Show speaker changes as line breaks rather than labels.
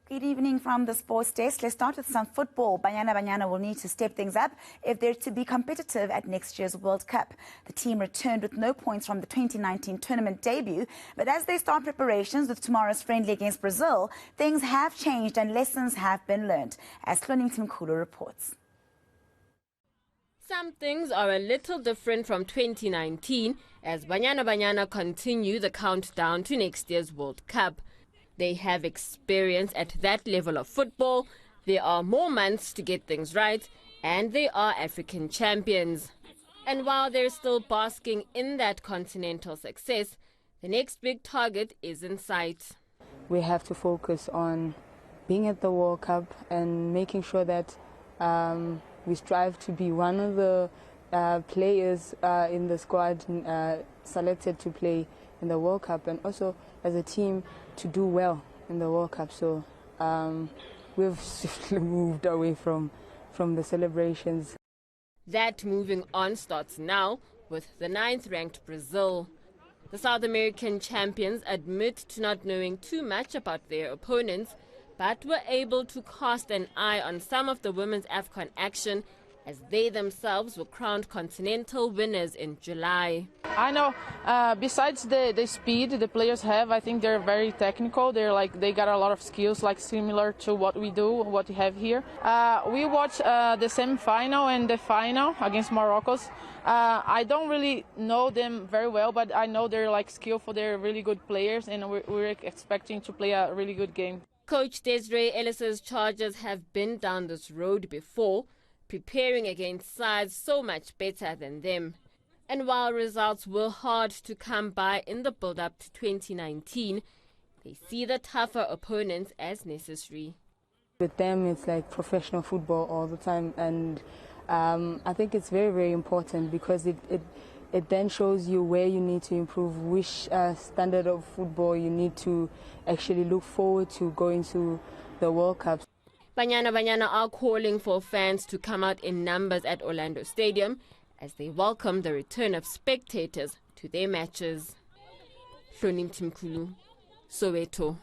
Good evening from the sports desk. Let's start with some football. Banyana Banyana will need to step things up if they're to be competitive at next year's World Cup. The team returned with no points from the 2019 tournament debut, but as they start preparations with tomorrow's friendly against Brazil, things have changed and lessons have been learned, as Hloni Mtimkulu reports.
Some things are a little different from 2019 as Banyana Banyana continue the countdown to next year's World Cup. They have experience at that level of football, there are more months to get things right, and they are African champions. And while they're still basking in that continental success, the next big target is in sight.
We have to focus on being at the World Cup and making sure that we strive to be one of the players in the squad selected to play in the World Cup, and also as a team to do well in the World Cup. So we've swiftly moved away from the celebrations.
That moving on starts now with the 9th ranked Brazil. The South American champions admit to not knowing too much about their opponents, but were able to cast an eye on some of the women's AFCON action as they themselves were crowned continental winners in July.
I know, besides the speed the players have, I think they're very technical. They got a lot of skills, similar to what we do, what we have here. We watched the semi-final and the final against Morocco. I don't really know them very well, but I know they're skillful, they're really good players, and we're expecting to play a really good game.
Coach Desiree Ellis's Chargers have been down this road before, preparing against sides so much better than them. And while results were hard to come by in the build-up to 2019, they see the tougher opponents as necessary.
With them, it's like professional football all the time, and I think it's very, very important because it then shows you where you need to improve, which standard of football you need to actually look forward to going to the World Cup.
Banyana Banyana are calling for fans to come out in numbers at Orlando Stadium as they welcome the return of spectators to their matches. Hloni Mtimkulu, Soweto.